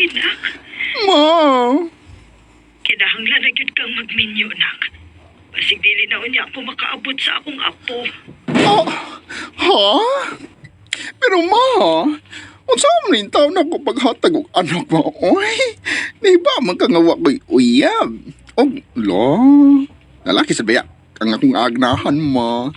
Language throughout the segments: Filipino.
diri, nak. Ma! Kinahanglan na gyud kang magminyo, nak. Basig dili na unya ako makaabot sa akong apo. Ah, ha? Pero ma, unsa man rin taon ako paghatag og anak mo, oy? Di ba man ka nga wa ko'y uyab? Og, lo, lalaki sa baya, kang akong agnahan, ma.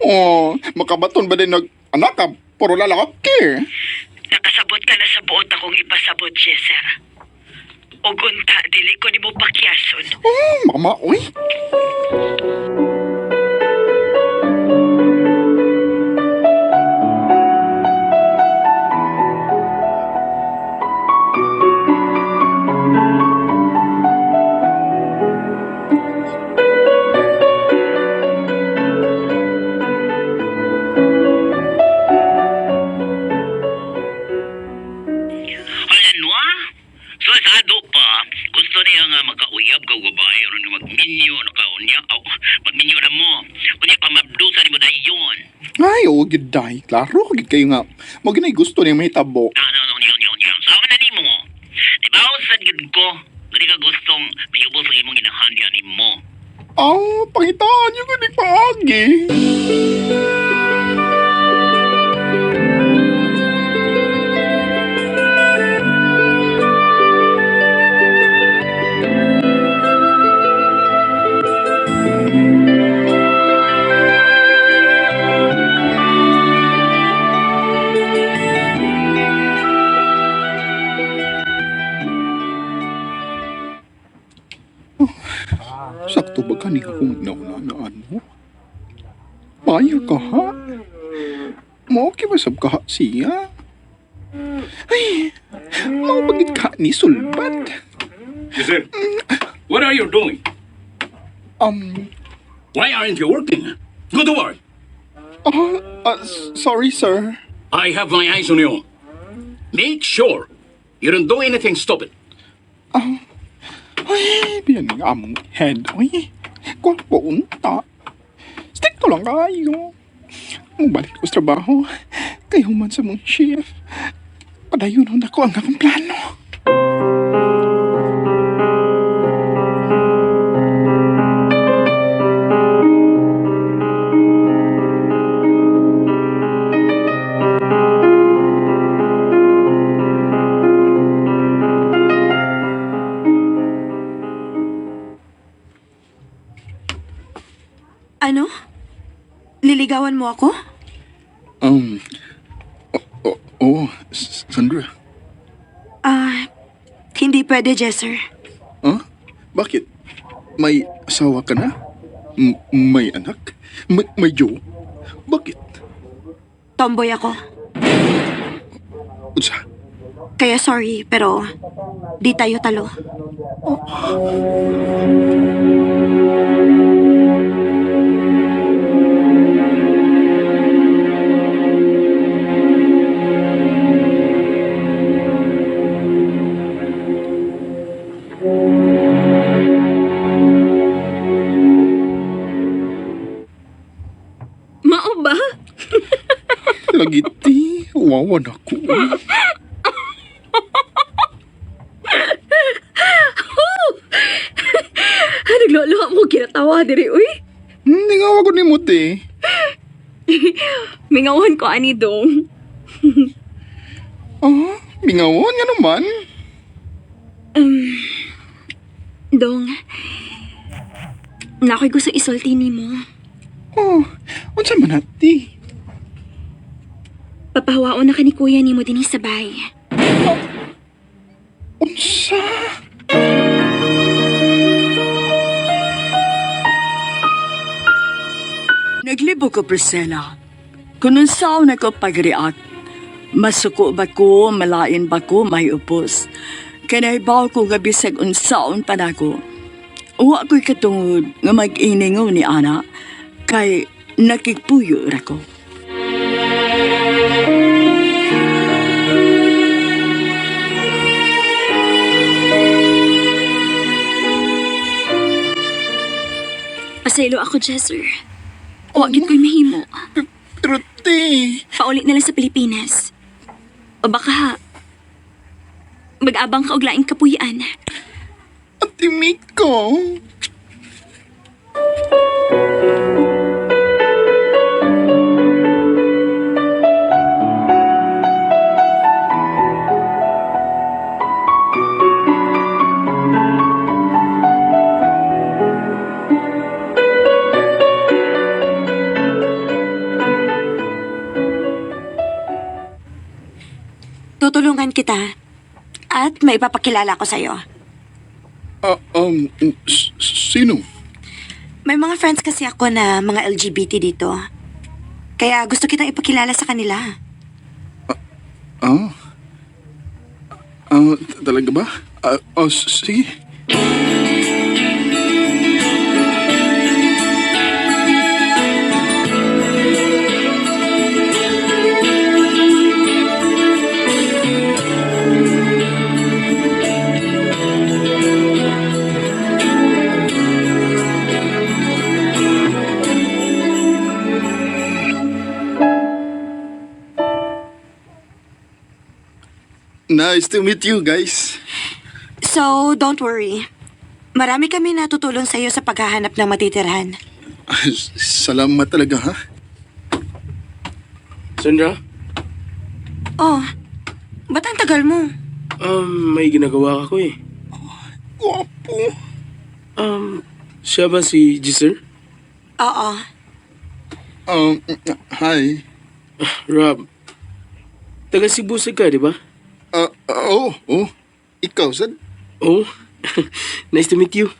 Oh, makabaton ba din nag-anak ka? Puro lalaki. Nakasabot ka na sa buot akong ipasabot, Jeser. Og unta, dili ko nimo pakyason. Oh, mama, oy. Ano So sado pa, gusto niya nga makauyab ka babae o nga magminyo na kaunya. Magminyo na mo. Kunya pa mabdusan mo dahil yun. Ay, oo, gid day. Klaro, gid kayo nga. Mo ginay gusto niya mahitabo. Sama na ni mo. Diba usad gid ko? Hindi ka gustong mayubos ang imong inahandya ni mo. Ah, pangitaan niyo gani paagi. Sakto ba ka niya kung naunanaan mo? Paya ka, ha? Mao kibasab ka, ha, siya? Ay, mau bagit ka ni sulbat. Listen, what are you doing? Why aren't you working? Go to work. Sorry, sir. I have my eyes on you. Make sure you don't do anything stupid. Ay, biyan ng among head. Ay, kwapo unta. Stick to lang kayo. Mabalik ko sa trabaho. Kayo man sa mong shift. Padayon ako ang akong plano. Ano? Liligawan mo ako? Sandra. Hindi pwede, Jesser. Bakit? May asawa ka na? May anak? May Joe? Bakit? Tomboy ako. Unsa? Kaya sorry, pero di tayo talo. Mao ba? Lagiti, wawan ako. Naglolo mo kinatawa diri, uy. Hindi nga ako ni Muti. Mingawan ko ani dong. Bingawon nga naman. Dong, nakoy gusto isulti ni mo. Unsa man ati? Papahawaon na ka ni kuya ni mo din sa bahay. Unsa? Naglibo ko, Priscilla. Kung unsaon ako pag-react, masuko ba ko, malain ba ko, may upos. Kanaibaw ko nga bisag unsaon pa nako. Uwa ko'y katungod nga mag-iningaw ni Ana, kay nakikpuyo ra ko. Pasaylo ako, Jesser. Wagit ko'y mahimo. Pero te, Paulit na lang sa Pilipinas. O baka, Mag-abang ka og laing kapuyan. Ate Miko. Tutulungan kita. At may ipapakilala ko sa'yo. Sino? May mga friends kasi ako na mga LGBT dito. Kaya gusto kitang ipakilala sa kanila. Talaga ba? Sige. Nice to meet you guys. So, don't worry. Marami kami natutulong sa'yo sa paghahanap ng matitirhan. Salamat talaga, ha? Sandra, Oh, ba't ang tagal mo? may ginagawa ako eh. Guwapo. Siya ba si Giselle? Oo. Hi. Rob, taga Sibusig ka, di ba? Oo. Ikaw, Sad? Oh, nice to meet you.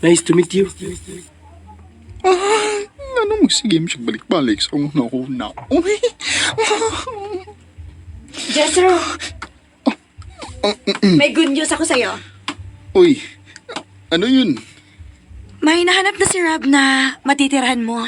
Nice to meet you. Ano magsige mo siya balik-balik sa una-una? Uy! Jessero! May good news ako sa'yo. Uy, ano yun? May nahanap na si Rob na matitirhan mo.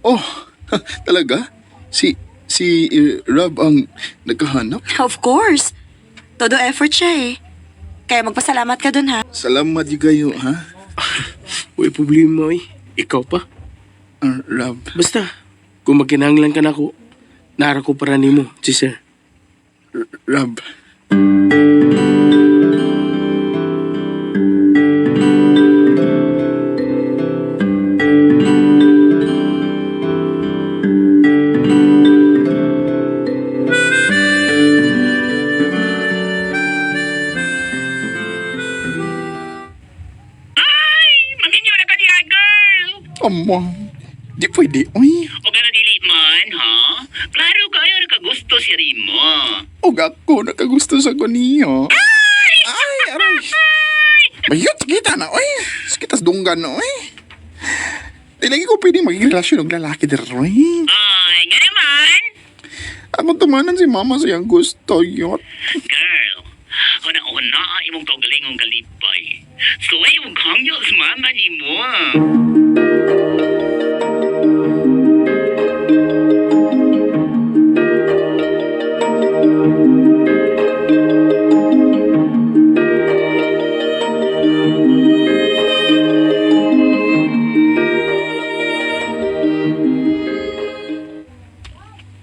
Oh, talaga? Si Rob ang nagkahanap? Of course. Todo effort siya eh. Kaya magpasalamat ka dun ha. Salamat yung kayo, ha? Uy, problema eh. Ikaw pa. Rob. Basta, kung magkinahanglan ka na ako, nara ko para nimo, si sir. Rob. Maminyo na ka diya, girl! Ama, di pwede, uy. O ka na dili man, ha? Klaro kayo na kagusto si Rimo. Og ako nakagusto sa kuniyo. Ay, aray. Bayot, kita na, uy. Kitas dunggan na, uy. Di lagi ko pwede maging relasyon ng lalaki dito, uy. Ay, nga naman. Ako tumanan si mama sa iyang gusto, yot. Girl, una-una imong kaugalingong kalipay. So ay imong hangyo sa mama ni mo.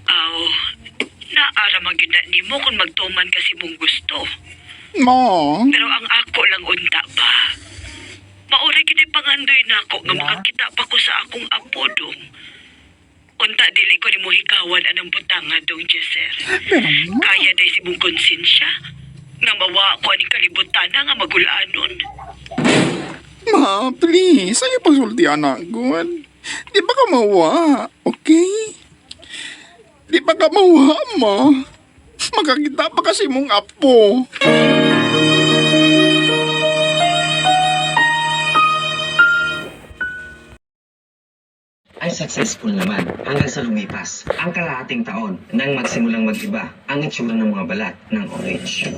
Aw, naaramang yun na ni mo kung magtuman kasi mong gusto. Ma, Pero ang ako lang unta ba? Mauri gid pangandoy nako nga makakita pa ko sa akong apo dong. Unta dili ko nimo hikawan anang butangan dong Jesser. Kaya day si mong konsensya nga mawa ko ani kalibutan nga magulaanon. ma, please. Ayaw pagsultihan ako. Di ba ka mawa, okay? Di ba ka mawa, ma? Makakita pa kasi mong apo. Ay successful naman hanggang sa lumipas ang kalahating taon nang magsimulang mag-iba ang itsura ng mga balat ng orange.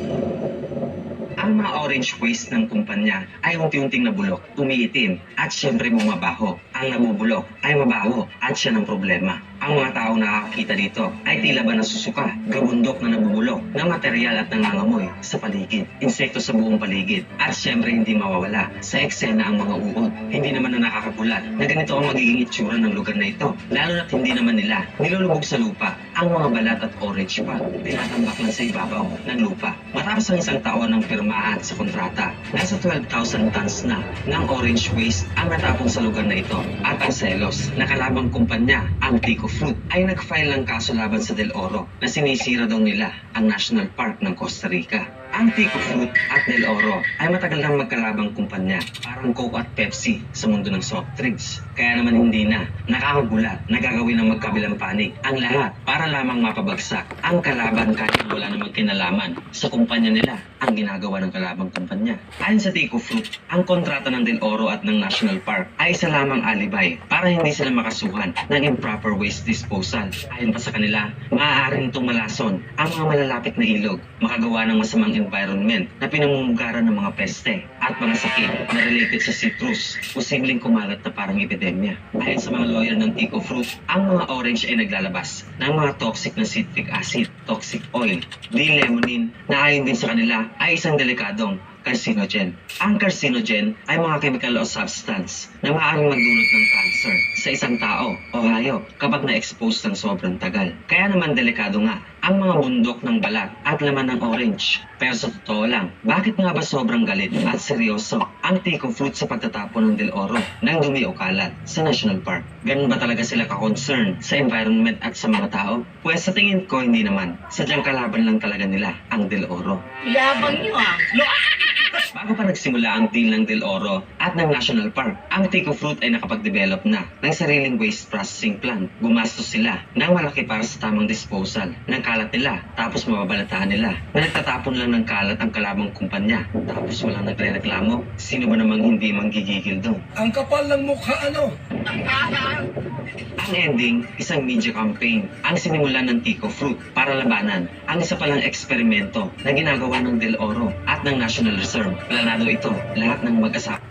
Ang mga orange waste ng kumpanya ay unti-unting nabulok, tumiitim at syempre bumabaho. Ang nabubulok ay mabaho at siya ng problema. Ang mga taong nakakakita dito ay tila ba nasusuka, gabundok na nabubulok ng material at nangangamoy sa paligid, insekto sa buong paligid, at syempre hindi mawawala sa eksena ang mga uod. Hindi naman na nakakagulat na ganito ang magiging itsura ng lugar na ito, lalo na't hindi naman nila nilulubog sa lupa ang mga balat at orange pa, tinatambak lang sa ibabaw ng lupa. Matapos ang isang taon ng pirmahan sa kontrata, nasa 12,000 tons na ng orange waste ang natapong sa lugar na ito. At ang selos na kalabang kumpanya, ang Tico Fruit, ay nag-file ng kaso laban sa Del Oro na sinisira daw nila ang National Park ng Costa Rica. Ang Tico Fruit at Del Oro ay matagal nang magkalabang kumpanya, parang Coke at Pepsi sa mundo ng soft drinks. Kaya naman hindi na nakakagulat na gagawin ng magkabilang panig ang lahat para lamang mapabagsak ang kalaban kahit wala namang kinalaman sa kumpanya nila ang ginagawa ng kalabang kumpanya. Ayon sa Tico Fruit, ang kontrata ng Del Oro at ng National Park ay isa lamang alibay para hindi sila makasuhan ng improper waste disposal. Ayon pa sa kanila, maaaring tumalason ang mga malalapit na ilog, makagawa ng masamang environment na pinamumugaran ng mga peste at mga sakit na related sa citrus, posibleng kumalat na parang epidemya. Ayon sa mga lawyer ng Tico Fruit, ang mga orange ay naglalabas ng mga toxic na citric acid, toxic oil, D-limonene na ayon din sa kanila ay isang delikadong carcinogen. Ang carcinogen ay mga chemical o substance na maaaring magdulot ng cancer sa isang tao o hayop kapag na-expose ng sobrang tagal. Kaya naman delikado nga ang mga bundok ng balat at laman ng orange. Pero sa totoo lang, bakit nga ba sobrang galit at seryoso ang Tico Fruit sa pagtatapon ng Del Oro ng dumi o kalat sa National Park? Ganun ba talaga sila ka-concern sa environment at sa mga tao? Pues sa tingin ko hindi naman. Sadyang kalaban lang talaga nila ang Del Oro. Yabang niyo ah. Bago pa nagsimula ang deal ng Del Oro at ng National Park, ang Tico Fruit ay nakapag-develop na ng sariling waste processing plant. Gumastos sila ng malaki para sa tamang disposal ng kalat nila, tapos mababalataan nila na nagtatapon lang ng kalat ang kalabang kumpanya, tapos walang nagre-reklamo. Sino ba namang hindi manggigigil doon? Ang kapal ng mukha, ano? Ang ending, isang media campaign ang sinimulan ng Tico Fruit para labanan ang isa palang eksperimento na ginagawa ng Del Oro at ng National Reserve. Planado ito, lahat ng mag-asawa.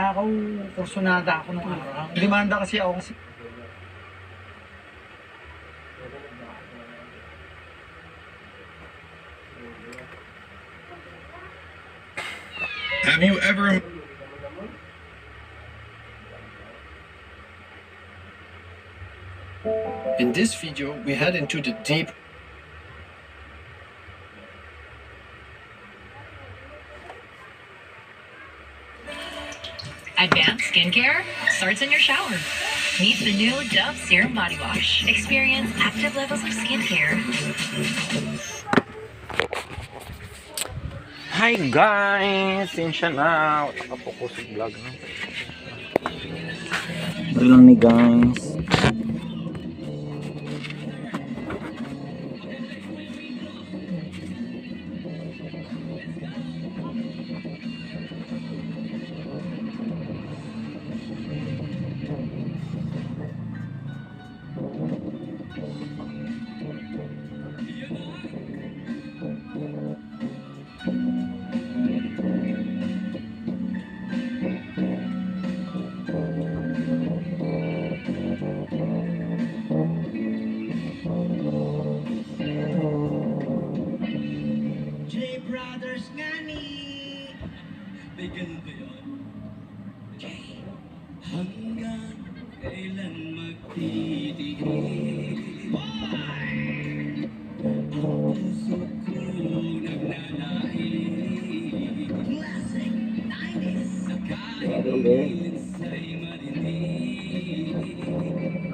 Ako, kursunada ako nung araw. Demanda kasi ako kasi. Have you ever... In this video, we head into the deep Advanced skincare starts in your shower. Meet the new Dove Serum Body Wash. Experience active levels of skincare. Hi guys! Sinsya na. Nakapokus yung vlog na. Ito lang ni guys.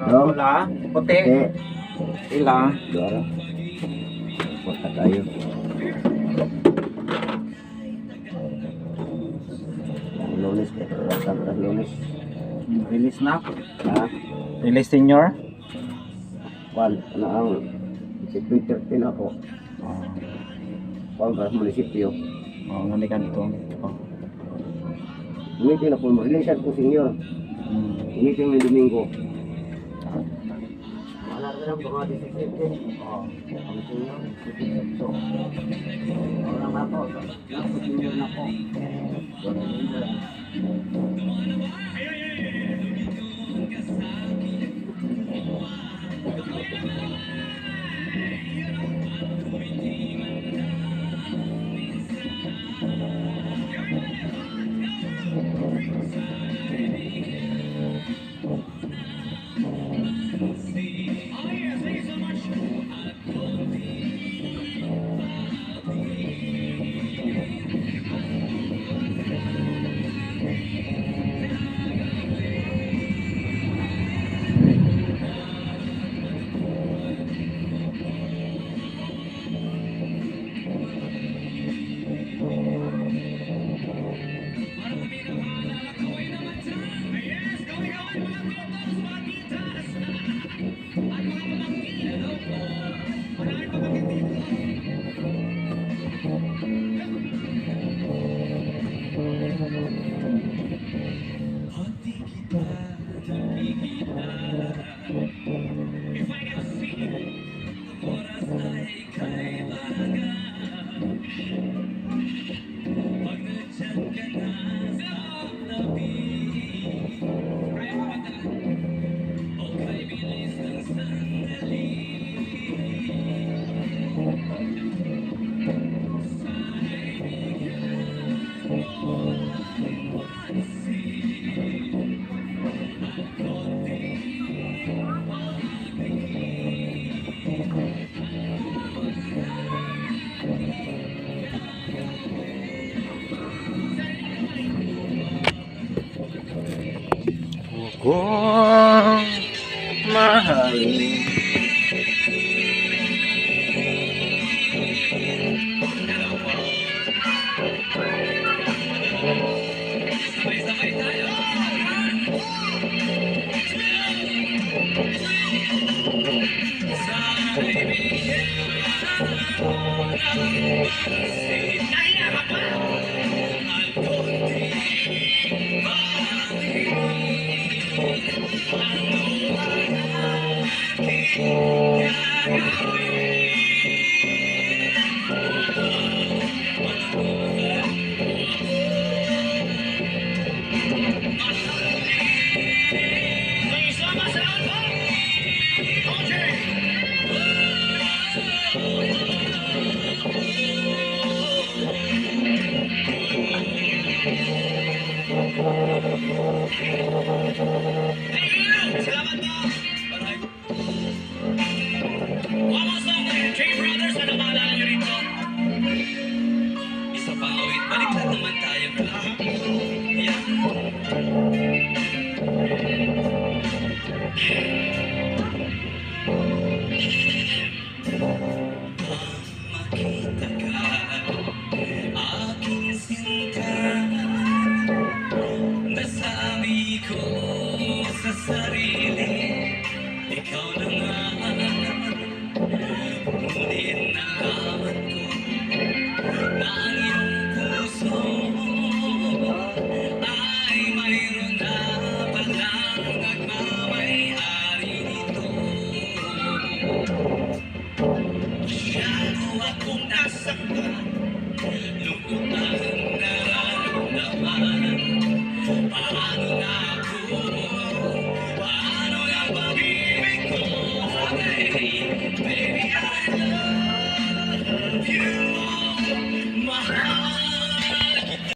Wala, puti. Ila. Dora. Puta tayo. Lunes, lunes. Release na? Ha? Release senior? Wal, ano ang 2013 ako. Wal, para sa munisipyo. Nganikan ito. Hindi na po, release ko senior. Meeting ng Domingo. Kung mahalin. Mahal